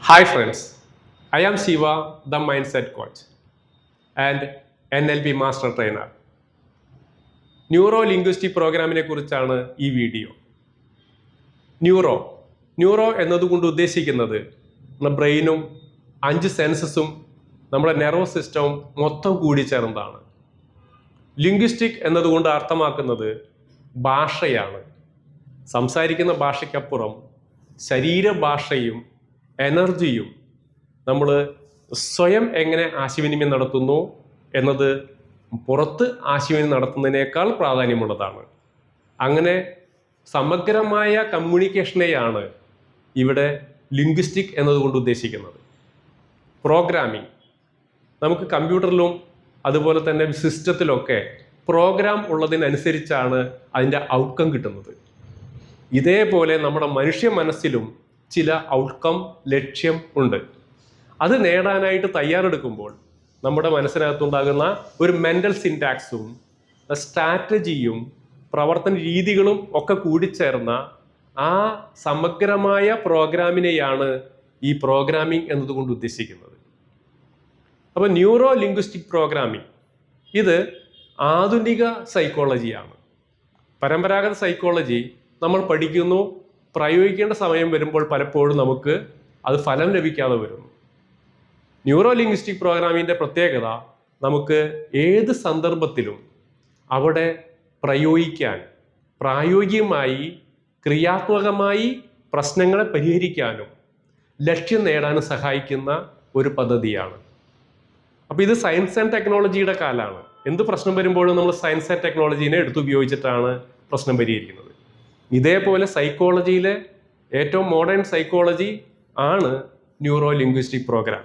Hi friends, I am Shiva, the Mindset Coach and NLP Master Trainer. Neuro linguistic പ്രോഗ്രാമിനെ കുറിച്ചാണ് ഈ video. Neuro എന്നതുകൊണ്ട് ഉദ്ദേശിക്കുന്നത് നമ്മുടെ ബ്രെയിനും 5 സെൻസസും നമ്മുടെ നെർവസ് സിസ്റ്റവും മൊത്തം കൂടി ചേർന്നതാണ്. ലിംഗ്വിസ്റ്റിക് എന്നതുകൊണ്ട് അർത്ഥമാക്കുന്നത് ഭാഷയാണ്. സംസാരിക്കുന്ന ഭാഷയ്ക്കപ്പുറം ശരീരഭാഷയും എനർജിയും നമ്മൾ സ്വയം എങ്ങനെ ആശയവിനിമയം നടത്തുന്നു എന്നത് പുറത്ത് ആശയവിനിമയം നടത്തുന്നതിനേക്കാൾ പ്രാധാന്യമുള്ളതാണ്. അങ്ങനെ സമഗ്രമായ കമ്മ്യൂണിക്കേഷനെയാണ് ഇവിടെ ലിംഗ്വിസ്റ്റിക് എന്നതുകൊണ്ട് ഉദ്ദേശിക്കുന്നത്. പ്രോഗ്രാമിംഗ്, നമുക്ക് കമ്പ്യൂട്ടറിലും അതുപോലെ തന്നെ സിസ്റ്റത്തിലൊക്കെ പ്രോഗ്രാം ഉള്ളതിനനുസരിച്ചാണ് അതിൻ്റെ ഔട്ട്കം കിട്ടുന്നത്. ഇതേപോലെ നമ്മുടെ മനുഷ്യ മനസ്സിലും ചില ഔട്ട്കം ലക്ഷ്യം ഉണ്ട്. അത് നേടാനായിട്ട് തയ്യാറെടുക്കുമ്പോൾ നമ്മുടെ മനസ്സിനകത്തുണ്ടാകുന്ന ഒരു മെൻ്റൽ സിൻടാക്സും സ്ട്രാറ്റജിയും പ്രവർത്തന രീതികളും ഒക്കെ കൂടിച്ചേർന്ന ആ സമഗ്രമായ പ്രോഗ്രാമിനെയാണ് ഈ പ്രോഗ്രാമിംഗ് എന്നതുകൊണ്ട് ഉദ്ദേശിക്കുന്നത്. അപ്പോൾ ന്യൂറോ ലിംഗ്വിസ്റ്റിക് പ്രോഗ്രാമിംഗ് ഇത് ആധുനിക സൈക്കോളജിയാണ്. പരമ്പരാഗത സൈക്കോളജി നമ്മൾ പഠിക്കുന്നു, പ്രയോഗിക്കേണ്ട സമയം വരുമ്പോൾ പലപ്പോഴും നമുക്ക് അത് ഫലം ലഭിക്കാതെ വരുന്നു. ന്യൂറോ ലിംഗ്വിസ്റ്റിക് പ്രോഗ്രാമിൻ്റെ പ്രത്യേകത നമുക്ക് ഏത് സന്ദർഭത്തിലും അവിടെ പ്രയോഗിക്കാൻ, പ്രായോഗികമായി ക്രിയാത്മകമായി പ്രശ്നങ്ങളെ പരിഹരിക്കാനും ലക്ഷ്യം നേടാനും സഹായിക്കുന്ന ഒരു പദ്ധതിയാണ്. അപ്പോൾ ഇത് സയൻസ് ആൻഡ് ടെക്നോളജിയുടെ കാലമാണ്. എന്ത് പ്രശ്നം വരുമ്പോഴും നമ്മൾ സയൻസ് ആൻഡ് ടെക്നോളജീനെ എടുത്തുപയോഗിച്ചിട്ടാണ് പ്രശ്നം പരിഹരിക്കുന്നത്. ഇതേപോലെ സൈക്കോളജിയിലെ ഏറ്റവും മോഡേൺ സൈക്കോളജി ആണ് ന്യൂറോ ലിംഗ്വിസ്റ്റിക് പ്രോഗ്രാം.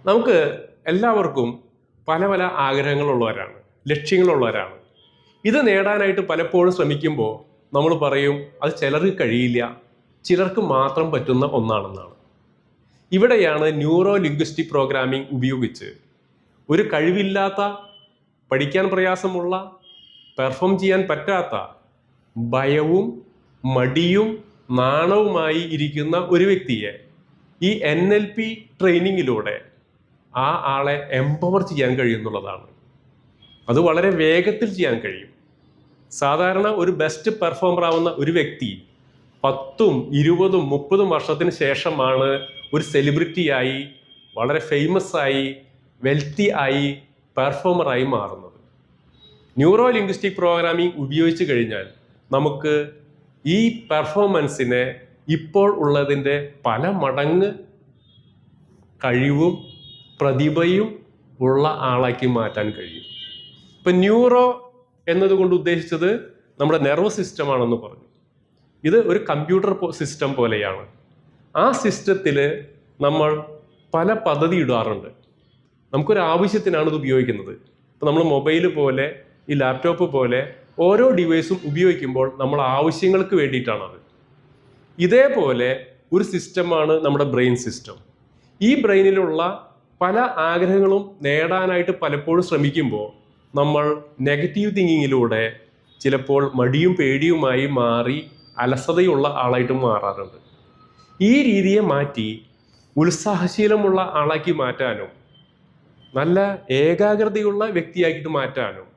നമുക്ക് എല്ലാവർക്കും പല പല ആഗ്രഹങ്ങളുള്ളവരാണ്, ലക്ഷ്യങ്ങളുള്ളവരാണ്. ഇത് നേടാനായിട്ട് പലപ്പോഴും ശ്രമിക്കുമ്പോൾ നമ്മൾ പറയും അത് ചിലർക്ക് കഴിയില്ല, ചിലർക്ക് മാത്രം പറ്റുന്ന ഒന്നാണെന്നാണ്. ഇവിടെയാണ് ന്യൂറോ ലിംഗ്വിസ്റ്റിക് പ്രോഗ്രാമിംഗ് ഉപയോഗിച്ച് ഒരു കഴിവില്ലാത്ത, പഠിക്കാൻ പ്രയാസമുള്ള, പെർഫോം ചെയ്യാൻ പറ്റാത്ത, ഭയവും മടിയും നാണവുമായി ഇരിക്കുന്ന ഒരു വ്യക്തിയെ ഈ NLP ട്രെയിനിങ്ങിലൂടെ ആ ആളെ എംപവർ ചെയ്യാൻ കഴിയുന്നുള്ളതാണ്. അത് വളരെ വേഗത്തിൽ ചെയ്യാൻ കഴിയും. സാധാരണ ഒരു ബെസ്റ്റ് പെർഫോമർ ആവുന്ന ഒരു വ്യക്തി 10, 20, 30 വർഷത്തിന് ശേഷമാണ് ഒരു സെലിബ്രിറ്റിയായി, വളരെ ഫേമസ് ആയി, വെൽത്തി ആയി, പെർഫോമറായി മാറുന്നത്. ന്യൂറോ ലിംഗ്വിസ്റ്റിക് പ്രോഗ്രാമിംഗ് ഉപയോഗിച്ച് കഴിഞ്ഞാൽ നമുക്ക് ഈ പെർഫോമൻസിനെ ഇപ്പോൾ ഉള്ളതിൻ്റെ പല മടങ്ങ് കഴിവും പ്രതിഭയും ഉള്ള ആളാക്കി മാറ്റാൻ കഴിയും. ഇപ്പം ന്യൂറോ എന്നതുകൊണ്ട് ഉദ്ദേശിച്ചത് നമ്മുടെ നെർവസ് സിസ്റ്റമാണെന്ന് പറഞ്ഞു. ഇത് ഒരു കമ്പ്യൂട്ടർ സിസ്റ്റം പോലെയാണ്. ആ സിസ്റ്റത്തിൽ നമ്മൾ പല പദ്ധതി ഇടാറുണ്ട്. നമുക്കൊരു ആവശ്യത്തിനാണ് ഇത് ഉപയോഗിക്കുന്നത്. ഇപ്പം നമ്മൾ മൊബൈൽ പോലെ, ഈ ലാപ്ടോപ്പ് പോലെ ഓരോ ഡിവൈസും ഉപയോഗിക്കുമ്പോൾ നമ്മൾ ആവശ്യങ്ങൾക്ക് വേണ്ടിയിട്ടാണത്. ഇതേപോലെ ഒരു സിസ്റ്റമാണ് നമ്മുടെ ബ്രെയിൻ സിസ്റ്റം. ഈ ബ്രെയിനിലുള്ള പല ആഗ്രഹങ്ങളും നേടാനായിട്ട് പലപ്പോഴും ശ്രമിക്കുമ്പോൾ നമ്മൾ നെഗറ്റീവ് തിങ്കിങ്ങിലൂടെ ചിലപ്പോൾ മടിയും പേടിയുമായി മാറി അലസതയുള്ള ആളായിട്ട് മാറാറുണ്ട്. ഈ രീതിയെ മാറ്റി ഉത്സാഹശീലമുള്ള ആളാക്കി മാറ്റാനും നല്ല ഏകാഗ്രതയുള്ള വ്യക്തിയാക്കിയിട്ട് മാറ്റാനും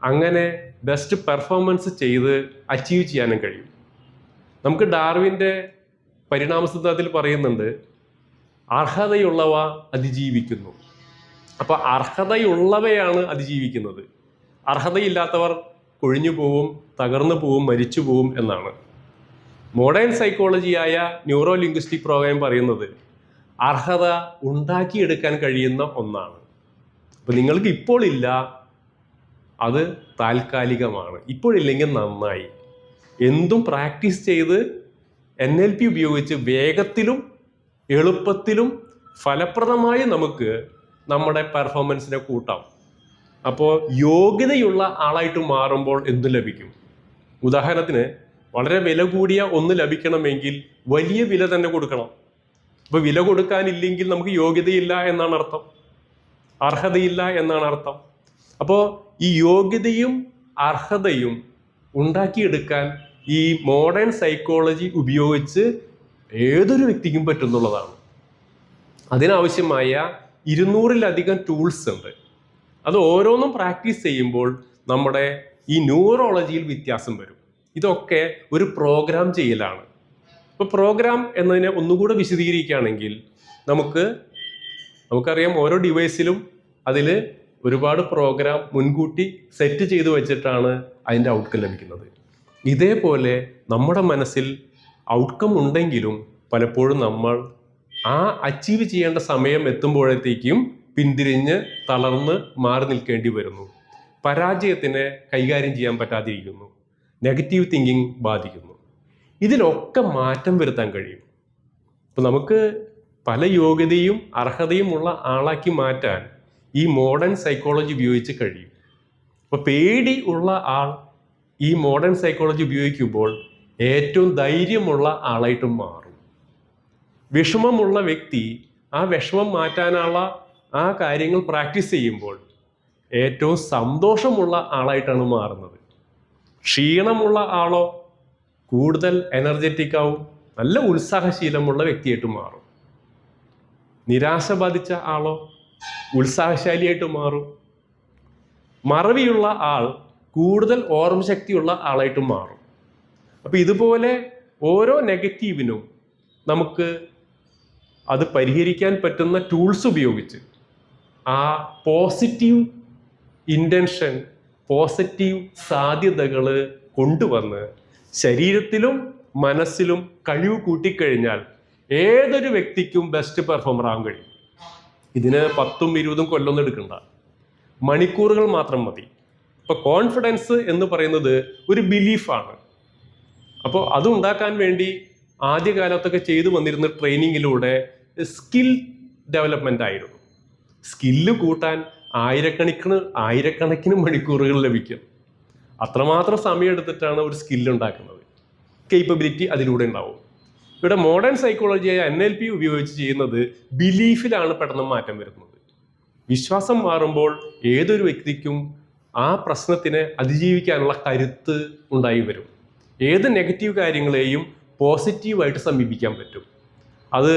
അങ്ങനെ ബെസ്റ്റ് പെർഫോമൻസ് ചെയ്ത് അച്ചീവ് ചെയ്യാനും കഴിയും. നമുക്ക് ഡാർവിൻ്റെ പരിണാമ സിദ്ധാന്തത്തിൽ പറയുന്നുണ്ട്, അർഹതയുള്ളവ അതിജീവിക്കുന്നു. അപ്പോൾ അർഹതയുള്ളവയാണ് അതിജീവിക്കുന്നത്. അർഹതയില്ലാത്തവർ കൊഴിഞ്ഞു പോവും, തകർന്നു പോവും, മരിച്ചു പോവും എന്നാണ്. മോഡേൺ സൈക്കോളജിയായ ന്യൂറോ ലിംഗ്വിസ്റ്റിക് പ്രോഗ്രാം പറയുന്നത് അർഹത ഉണ്ടാക്കിയെടുക്കാൻ കഴിയുന്ന ഒന്നാണ്. അപ്പോൾ നിങ്ങൾക്ക് ഇപ്പോൾ ഇല്ല, അത് താൽക്കാലികമാണ്. ഇപ്പോഴില്ലെങ്കിൽ നന്നായി. എന്തും പ്രാക്ടീസ് ചെയ്ത് NLP ഉപയോഗിച്ച് വേഗത്തിലും എളുപ്പത്തിലും ഫലപ്രദമായി നമുക്ക് നമ്മുടെ പെർഫോമൻസിനെ കൂട്ടാം. അപ്പോൾ യോഗ്യതയുള്ള ആളായിട്ട് മാറുമ്പോൾ എന്ത് ലഭിക്കും? ഉദാഹരണത്തിന് വളരെ വില കൂടിയ ഒന്ന് ലഭിക്കണമെങ്കിൽ വലിയ വില തന്നെ കൊടുക്കണം. അപ്പോൾ വില കൊടുക്കാനില്ലെങ്കിൽ നമുക്ക് യോഗ്യതയില്ല എന്നാണ് അർത്ഥം, അർഹതയില്ല എന്നാണ് അർത്ഥം. അപ്പോൾ ഈ യോഗ്യതയും അർഹതയും ഉണ്ടാക്കിയെടുക്കാൻ ഈ മോഡേൺ സൈക്കോളജി ഉപയോഗിച്ച് ഏതൊരു വ്യക്തിക്കും പറ്റുന്നുള്ളതാണ്. അതിനാവശ്യമായ 200-ലധികം ടൂൾസ് ഉണ്ട്. അത് ഓരോന്നും പ്രാക്ടീസ് ചെയ്യുമ്പോൾ നമ്മുടെ ഈ ന്യൂറോളജിയിൽ വ്യത്യാസം വരും. ഇതൊക്കെ ഒരു പ്രോഗ്രാം ചെയ്യലാണ്. ഇപ്പോൾ പ്രോഗ്രാം എന്നതിനെ ഒന്നുകൂടെ വിശദീകരിക്കുകയാണെങ്കിൽ നമുക്കറിയാം ഓരോ ഡിവൈസിലും അതിൽ ഒരുപാട് പ്രോഗ്രാം മുൻകൂട്ടി സെറ്റ് ചെയ്ത് വെച്ചിട്ടാണ് അതിൻ്റെ ഔട്ട്കം ലഭിക്കുന്നത്. ഇതേപോലെ നമ്മുടെ മനസ്സിൽ ഔട്ട്കം ഉണ്ടെങ്കിലും പലപ്പോഴും നമ്മൾ ആ അച്ചീവ് ചെയ്യേണ്ട സമയം എത്തുമ്പോഴത്തേക്കും പിന്തിരിഞ്ഞ് തളർന്ന് മാറി നിൽക്കേണ്ടി വരുന്നു. പരാജയത്തിനെ കൈകാര്യം ചെയ്യാൻ പറ്റാതിരിക്കുന്നു. നെഗറ്റീവ് തിങ്കിങ് ബാധിക്കുന്നു. ഇതിലൊക്കെ മാറ്റം വരുത്താൻ കഴിയും. അപ്പോൾ നമുക്ക് പല യോഗ്യതയും അർഹതയും ഉള്ള ആളാക്കി മാറ്റാൻ ഈ മോഡേൺ സൈക്കോളജി ഉപയോഗിച്ച് കഴിയും. അപ്പോൾ പേടി ഉള്ള ആൾ ഈ മോഡേൺ സൈക്കോളജി ഉപയോഗിക്കുമ്പോൾ ഏറ്റവും ധൈര്യമുള്ള ആളായിട്ടും മാറും. വിഷമമുള്ള വ്യക്തി ആ വിഷമം മാറ്റാനുള്ള ആ കാര്യങ്ങൾ പ്രാക്ടീസ് ചെയ്യുമ്പോൾ ഏറ്റവും സന്തോഷമുള്ള ആളായിട്ടാണ് മാറുന്നത്. ക്ഷീണമുള്ള ആളോ കൂടുതൽ എനർജറ്റിക് ആവും, നല്ല ഉത്സാഹശീലമുള്ള വ്യക്തിയായിട്ട് മാറും. നിരാശ ബാധിച്ച ആളോ ഉത്സാഹശാലിയായിട്ട് മാറും. മറവിയുള്ള ആൾ കൂടുതൽ ഓർമ്മശക്തിയുള്ള ആളായിട്ട് മാറും. അപ്പോൾ ഇതുപോലെ ഓരോ നെഗറ്റീവിനും നമുക്ക് അത് പരിഹരിക്കാൻ പറ്റുന്ന ടൂൾസ് ഉപയോഗിച്ച് ആ പോസിറ്റീവ് ഇൻറ്റൻഷൻ, പോസിറ്റീവ് സാധ്യതകൾ കൊണ്ടുവന്ന് ശരീരത്തിലും മനസ്സിലും കഴിവ് കൂട്ടിക്കഴിഞ്ഞാൽ ഏതൊരു വ്യക്തിക്കും ബെസ്റ്റ് പെർഫോമർ ആകാൻ കഴിയും. ഇതിന് 10-20 കൊല്ലമൊന്നും എടുക്കണ്ട, മണിക്കൂറുകൾ മാത്രം മതി. ഇപ്പോൾ കോൺഫിഡൻസ് എന്ന് പറയുന്നത് ഒരു ബിലീഫാണ്. അപ്പോൾ അതുണ്ടാക്കാൻ വേണ്ടി ആദ്യകാലത്തൊക്കെ ചെയ്തു വന്നിരുന്ന ട്രെയിനിങ്ങിലൂടെ സ്കിൽ ഡെവലപ്മെൻ്റ് ആയിരുന്നു. സ്കില്ല് കൂട്ടാൻ ആയിരക്കണക്കിന് മണിക്കൂറുകൾ ലഭിക്കും. അത്രമാത്രം സമയം എടുത്തിട്ടാണ് ഒരു സ്കില്ല് ഉണ്ടാക്കുന്നത്. കേപ്പബിലിറ്റി അതിലൂടെ ഉണ്ടാവും. ഇവിടെ മോഡേൺ സൈക്കോളജിയായ NLP ഉപയോഗിച്ച് ചെയ്യുന്നത് ബിലീഫിലാണ് പെട്ടെന്ന് മാറ്റം വരുന്നത്. വിശ്വാസം മാറുമ്പോൾ ഏതൊരു വ്യക്തിക്കും ആ പ്രശ്നത്തിനെ അതിജീവിക്കാനുള്ള കരുത്ത് ഉണ്ടായി വരും. ഏത് നെഗറ്റീവ് കാര്യങ്ങളെയും പോസിറ്റീവായിട്ട് സമീപിക്കാൻ പറ്റും. അത്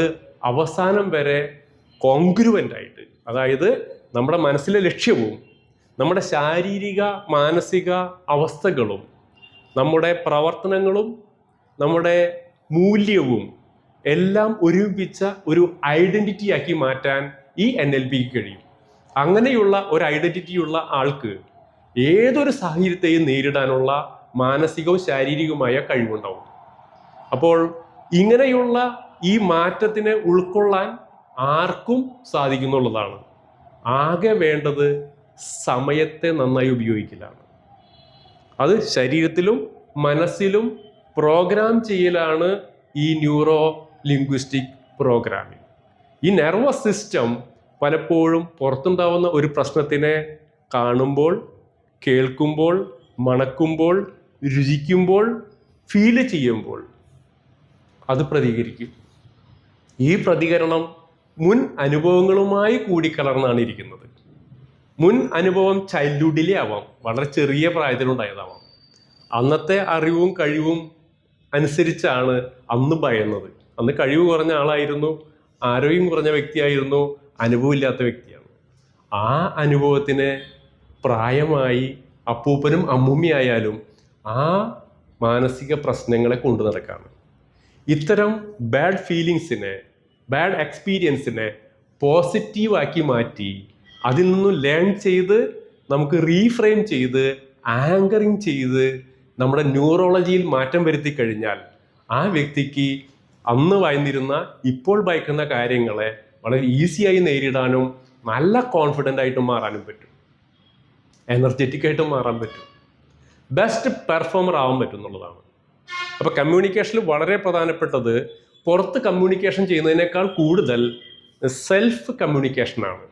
അവസാനം വരെ കോൺഗ്രുവൻ്റ് ആയിട്ട്, അതായത് നമ്മുടെ മനസ്സിലെ ലക്ഷ്യവും നമ്മുടെ ശാരീരിക മാനസിക അവസ്ഥകളും നമ്മുടെ പ്രവർത്തനങ്ങളും നമ്മുടെ മൂല്യവും എല്ലാം ഒരുമിപ്പിച്ച ഒരു ഐഡൻറ്റിറ്റി ആക്കി മാറ്റാൻ ഈ NLPക്ക് കഴിയും. അങ്ങനെയുള്ള ഒരു ഐഡൻറ്റിറ്റിയുള്ള ആൾക്ക് ഏതൊരു സാഹചര്യത്തെയും നേരിടാനുള്ള മാനസികവും ശാരീരികവുമായ കഴിവുണ്ടാവും. അപ്പോൾ ഇങ്ങനെയുള്ള ഈ മാറ്റത്തിനെ ഉൾക്കൊള്ളാൻ ആർക്കും സാധിക്കുന്നുള്ളതാണ്. ആകെ വേണ്ടത് സമയത്തെ നന്നായി ഉപയോഗിക്കലാണ്. അത് ശരീരത്തിലും മനസ്സിലും പ്രോഗ്രാം ചെയ്യലാണ് ഈ ന്യൂറോ ലിംഗ്വിസ്റ്റിക് പ്രോഗ്രാമിംഗ്. ഈ നെർവസ് സിസ്റ്റം പലപ്പോഴും പുറത്തുണ്ടാവുന്ന ഒരു പ്രശ്നത്തിനെ കാണുമ്പോൾ, കേൾക്കുമ്പോൾ, മണക്കുമ്പോൾ, രുചിക്കുമ്പോൾ, ഫീല് ചെയ്യുമ്പോൾ അത് പ്രതികരിക്കും. ഈ പ്രതികരണം മുൻ അനുഭവങ്ങളുമായി കൂടിക്കലർന്നാണ് ഇരിക്കുന്നത്. മുൻ അനുഭവം ചൈൽഡ്ഹുഡിലെ ആവാം, വളരെ ചെറിയ പ്രായത്തിലുണ്ടായതാവാം. അന്നത്തെ അറിവും കഴിവും അനുസരിച്ചാണ് അന്ന് ഭയന്നത്. അന്ന് കഴിവ് കുറഞ്ഞ ആളായിരുന്നു, ആരോഗ്യം കുറഞ്ഞ വ്യക്തിയായിരുന്നു, അനുഭവമില്ലാത്ത വ്യക്തിയാണ്. ആ അനുഭവത്തിന് പ്രായമായി അപ്പൂപ്പനും അമ്മൂമ്മയായാലും ആ മാനസിക പ്രശ്നങ്ങളെ കൊണ്ടു നടക്കാണ്. ഇത്തരം ബാഡ് ഫീലിങ്സിനെ, ബാഡ് എക്സ്പീരിയൻസിനെ പോസിറ്റീവാക്കി മാറ്റി അതിൽ നിന്നും ലേൺ ചെയ്ത് നമുക്ക് റീഫ്രെയിം ചെയ്ത് ആങ്കറിങ് ചെയ്ത് നമ്മുടെ ന്യൂറോളജിയിൽ മാറ്റം വരുത്തി കഴിഞ്ഞാൽ ആ വ്യക്തിക്ക് അന്ന് ഭയന്നിരുന്ന ഇപ്പോൾ ഭയക്കുന്ന കാര്യങ്ങളെ വളരെ ഈസിയായി നേരിടാനും നല്ല കോൺഫിഡൻ്റ് ആയിട്ട് മാറാനും പറ്റും, എനർജറ്റിക് ആയിട്ട് മാറാൻ പറ്റും, ബെസ്റ്റ് പെർഫോമർ ആവാൻ പറ്റും എന്നുള്ളതാണ്. അപ്പോൾ കമ്മ്യൂണിക്കേഷനിൽ വളരെ പ്രധാനപ്പെട്ടത് പുറത്ത് കമ്മ്യൂണിക്കേഷൻ ചെയ്യുന്നതിനേക്കാൾ കൂടുതൽ സെൽഫ് കമ്മ്യൂണിക്കേഷനാണ്.